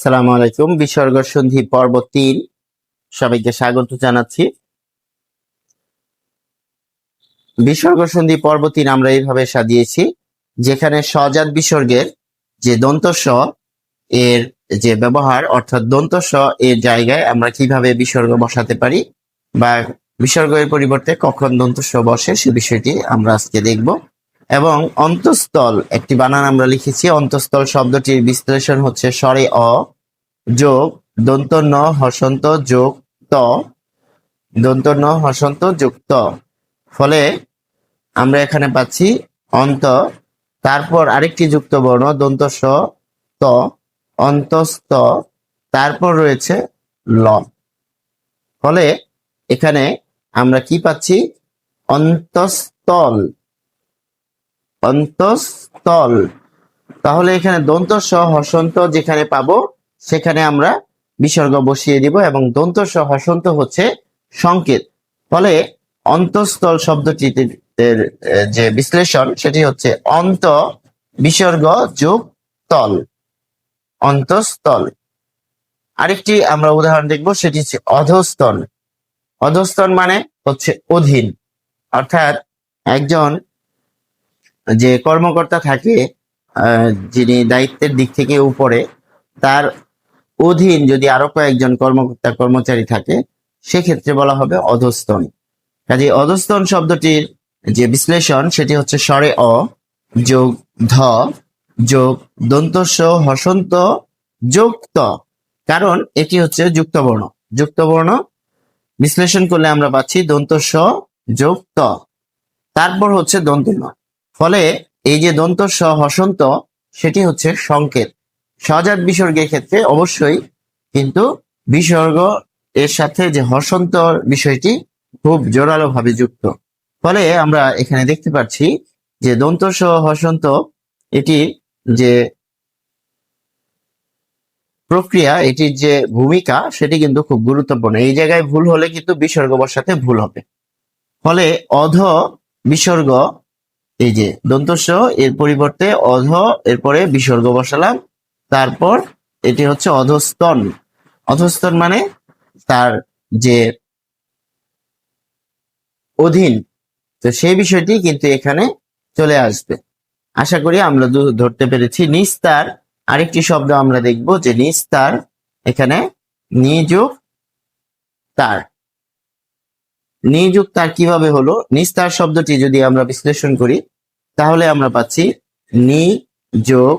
সালামু আলাইকুম। বিসর্গ সন্ধি পর্ব ৩ সবাইকে স্বাগত জানাচ্ছি। বিসর্গ সন্ধি পর্ব ৩ আমরা এইভাবে সাজিয়েছি, যেখানে সজাত বিসর্গের যে দন্ত স এর যে ব্যবহার, অর্থাৎ দন্ত স এর জায়গায় আমরা কিভাবে বিসর্গ বসাতে পারি বা বিসর্গের পরিবর্তে কখন দন্ত স বসে সে বিষয়টি আমরা আজকে দেখব। এবং অন্তঃস্থল একটি বানান আমরা লিখেছি। অন্তঃস্থল শব্দটির বিশ্লেষণ হচ্ছে স্বরে অ যোগ দন্ত ন হসন্ত যোগ ত, দন্ত ন হসন্ত যোগ ত। ফলে আমরা এখানে পাচ্ছি অন্ত, তারপর আরেকটি যুক্ত বর্ণ দন্ত স ত, অন্তস্থ, তারপর রয়েছে ল। ফলে এখানে আমরা কি পাচ্ছি? অন্তঃস্থল, অন্তঃস্থল। তাহলে এখানে দন্ত স হসন্ত যেখানে পাবো সেখানে আমরা বিসর্গ বসিয়ে দিব, এবং দন্ত স হসন্ত হচ্ছে সংকেত। ফলে অন্তঃস্থল শব্দটির যে বিশ্লেষণ সেটি হচ্ছে অন্ত বিসর্গ যোগ তল, অন্তঃস্থল। আরেকটি আমরা উদাহরণ দেখব, সেটি হচ্ছে অধস্তন। অধস্তন মানে হচ্ছে অধীন, অর্থাৎ একজন যে কর্মকর্তা থাকে, যিনি দায়িত্বের দিক থেকে উপরে, তার অধীন যদি আরো কয়েকজন কর্মকর্তা কর্মচারী থাকে সেক্ষেত্রে বলা হবে অধস্তন। কাজে অধস্তন শব্দটির যে বিশ্লেষণ সেটি হচ্ছে স্বরে অ যোগ ধ যোগ দন্ত স হসন্ত যোগ ত, কারণ এটি হচ্ছে যুক্ত বর্ণ। যুক্ত বর্ণ বিশ্লেষণ করলে আমরা পাচ্ছি দন্ত স যোগ ত, তারপর হচ্ছে দন্ত ন। ফলে এই যে দন্ত স হসন্ত সেটি হচ্ছে সংকেত। সজাত বিসর্গের ক্ষেত্রে অবশ্যই কিন্তু বিসর্গ এর সাথে যে হসন্ত বিষয়টি খুব জোরালো ভাবে যুক্ত। ফলে আমরা এখানে দেখতে পাচ্ছি যে দন্ত স হসন্ত এটি যে প্রক্রিয়া, এটির যে ভূমিকা সেটি কিন্তু খুব গুরুত্বপূর্ণ। এই জায়গায় ভুল হলে কিন্তু বিসর্গ বসাতে ভুল হবে। ফলে অধ বিসর্গ, এই যে দন্ত স এর পরিবর্তে অধ, এরপরে বিসর্গ বসালাম, তারপর এটি হচ্ছে অধস্তন। অধস্তন মানে তার যে অধীন, তো সেই বিষয়টি কিন্তু এখানে চলে আসবে। আশা করি আমরা ধরতে পেরেছি। নিস্তার আরেকটি শব্দ আমরা দেখব, যে নিস্তার, এখানে নিযোগ তার। নিযোগ তার কিভাবে হলো? নিস্তার শব্দটি যদি আমরা বিশ্লেষণ করি তাহলে আমরা পাচ্ছি নি যোগ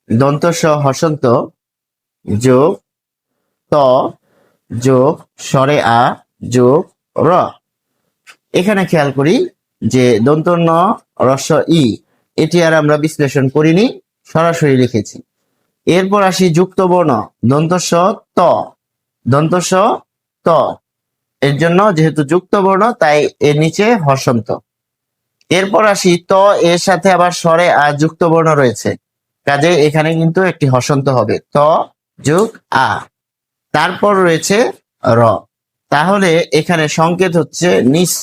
দন্ত স হসন্ত যোগ ত যোগ স্বরে আ যোগ র। এখানে খেয়াল করি যে দন্ত ন রস্ব ই, এটি আর আমরা বিশ্লেষণ করিনি, সরাসরি লিখেছি। এরপর আসি যুক্ত বর্ণ দন্ত স ত, দন্ত স ত, এর জন্য যেহেতু যুক্ত বর্ণ তাই এর নিচে হসন্ত। এরপর আসি ত, এর সাথে আবার স্বরে আ যুক্ত বর্ণ রয়েছে, কাজে এখানে কিন্তু একটি হসন্ত হবে, ত যোগ আ। তারপর রয়েছে র, তাহলে এখানে সংকেত হচ্ছে নিস,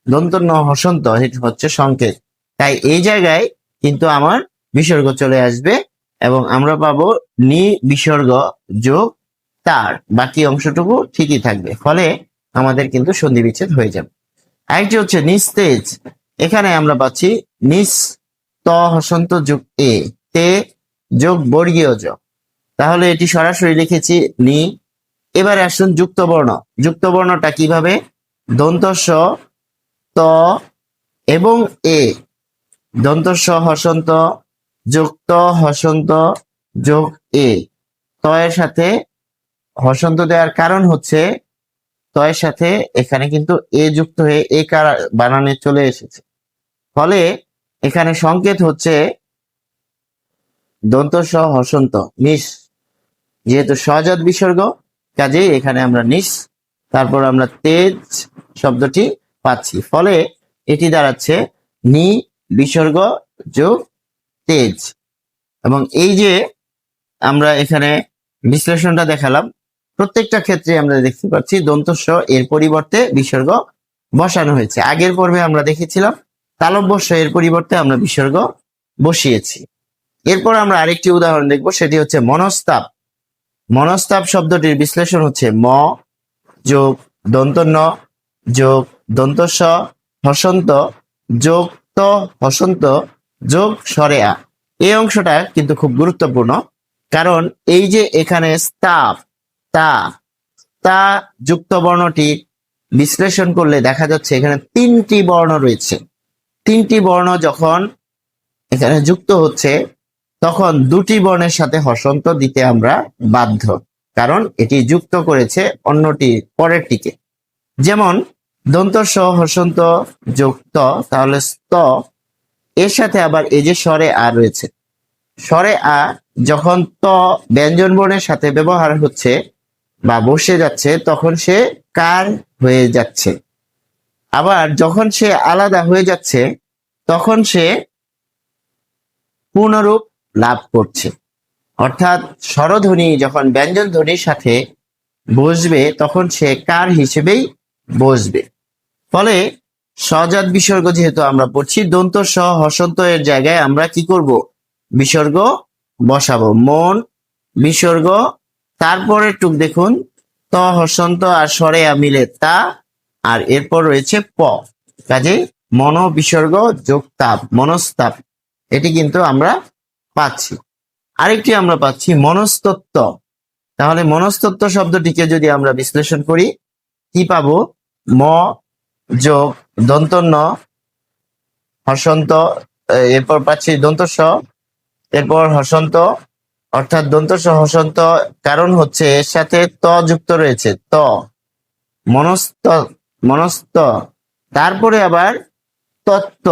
দন্ত ন হসন্ত, এটি হচ্ছে সংকেত। তাই এই জায়গায় কিন্তু আমার বিসর্গ চলে আসবে এবং আমরা পাবো নি বিসর্গ যোগ তার, বাকি অংশটুকু ঠিকই থাকবে। ফলে আমাদের কিন্তু সন্ধি বিচ্ছেদ হয়ে যাবে। আরেকটি হচ্ছে নিস্তেজ। এখানে আমরা পাচ্ছি নিস ত হসন্ত যোগ এ, তে যোগ বর্গীয় জ, তাহলে এটি সরাসরি লিখেছি নি। এবারে আসুন যুক্ত বর্ণ। যুক্ত বর্ণটা কিভাবে? দন্ত স ত এবং এ, দন্ত স হসন্ত যোগ ত হসন্ত যোগ এ। ত এর সাথে হসন্ত দেওয়ার কারণ হচ্ছে ত এর সাথে এখানে কিন্তু এ যুক্ত হয়ে এ কার বানানে চলে এসেছে। ফলে এখানে সংকেত হচ্ছে দন্ত স হসন্ত নিস, যেহেতু সজাত বিসর্গ কাজেই এখানে আমরা নিস, তারপর আমরা তেজ শব্দটি পাচ্ছি। ফলে এটি দাঁড়াচ্ছে নি বিসর্গ যোগ তেজ। এবং এই যে আমরা এখানে বিশ্লেষণটা দেখালাম, প্রত্যেকটা ক্ষেত্রে আমরা দেখতে পাচ্ছি দন্ত স এর পরিবর্তে বিসর্গ বসানো হয়েছে। আগের পর্বে আমরা দেখেছিলাম তালব্য স এর পরিবর্তে আমরা বিসর্গ বসিয়েছি। এরপর আমরা আরেকটি উদাহরণ দেখব, সেটি হচ্ছে মনস্তাপ। মনস্তাপ শব্দটির বিশ্লেষণ হচ্ছে ম যোগ দন্ত ন যোগ দন্ত স হসন্ত যোগ ত হসন্ত যোগ স্বরে আ। এই অংশটা কিন্তু খুব গুরুত্বপূর্ণ, কারণ এই যে এখানে স্তাপ তা তা যুক্ত বর্ণটি বিশ্লেষণ করলে দেখা যাচ্ছে এখানে 3টি বর্ণ রয়েছে। 3টি বর্ণ যখন এখানে যুক্ত হচ্ছে তখন 2টি বর্ণের সাথে হসন্ত দিতে আমরা বাধ্য, কারণ এটি যুক্ত করেছে অন্যটি পরেরটিকে। যেমন দন্ত স হসন্ত যুক্ত, তাহলে স্ত, এর সাথে আবার এই যে স্বরে আ রয়েছে। স্বরে আ যখন ত ব্যঞ্জন বর্ণের সাথে ব্যবহার হচ্ছে বা বসে যাচ্ছে তখন সে কার হয়ে যাচ্ছে, আবার যখন সে আলাদা হয়ে যাচ্ছে তখন সে পূর্ণরূপ লাভ করছে। অর্থাৎ স্বরধ্বনি যখন ব্যঞ্জন ধ্বনির সাথে বসবে তখন সে কার হিসেবেই বসবে। ফলে সজাত বিসর্গ যেহেতু আমরা পড়ছি, দন্ত স হসন্ত এর জায়গায় আমরা কি করব, বিসর্গ বসাবো। মন বিসর্গ, তারপরে টুক দেখুন ত হসন্ত আর স্বরে আ মিলে তা, আর এরপর রয়েছে প, কাজে মন বিসর্গ যোগ তাপ, মনস্তাপ, এটি কিন্তু আমরা পাচ্ছি। আরেকটি আমরা পাচ্ছি মনস্তত্ত্ব। তাহলে মনস্তত্ত্ব শব্দটিকে যদি আমরা বিশ্লেষণ করি কি পাবো, ম যোগ দন্ত ন হসন্ত, এরপর পাচ্ছি দন্ত স, এরপর হসন্ত, অর্থাৎ দন্ত স হসন্ত, কারণ হচ্ছে এর সাথে ত যুক্ত রয়েছে, ত মনস্ত মনস্ত, তারপরে আবার তত্ত্ব।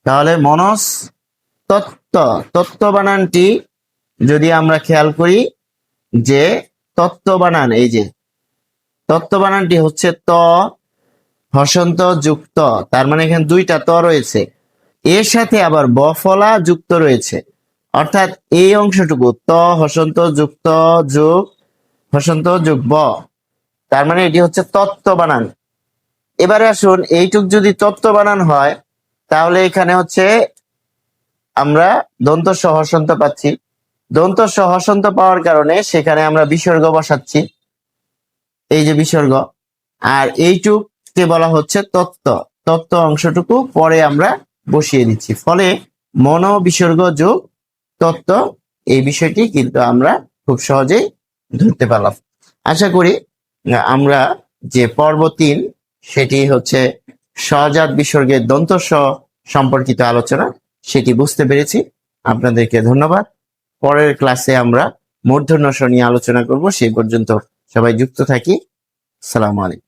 তাহলে মনস তত্ত্ব, তত্ত্ব বানানটি যদি আমরা খেয়াল করি যে তত্ত্ব বানান, এই যে তত্ত্ব বানানটি হচ্ছে ত হসন্ত যুক্ত, তার মানে এখানে 2টা ত রয়েছে, এর সাথে আবার বফলা যুক্ত রয়েছে, অর্থাৎ এই অংশটুকু ত হসন্ত যুক্ত যোগ হসন্ত যোগ ব, তার মানে এটি হচ্ছে তত্ত্ব বানান। এবারে আসুন এইটুক যদি তত্ত্ব বানান হয় তাহলে এখানে হচ্ছে আমরা দন্ত স হসন্ত পাচ্ছি। দন্ত স হসন্ত পাওয়ার কারণে সেখানে আমরা বিসর্গ বসাচ্ছি, এই যে বিসর্গ, আর এইটুককে বলা হচ্ছে তত্ত্ব। তত্ত্ব অংশটুকু পরে আমরা বসিয়ে দিচ্ছি, ফলে মন বিসর্গ যোগ তত্ত্ব, এই বিষয়টি কিন্তু আমরা খুব সহজেই ধরতে পারলাম। আশা করি আমরা যে পর্ব 3 সেটি হচ্ছে সজাত বিসর্গের দন্ত স সম্পর্কিত আলোচনা, সেটি বুঝতে পেরেছি। আপনাদেরকে ধন্যবাদ। পরের ক্লাসে আমরা মূর্ধন্য ষ নিয়ে আলোচনা করব, সেই পর্যন্ত সবাই যুক্ত থাকি। আসসালামু আলাইকুম।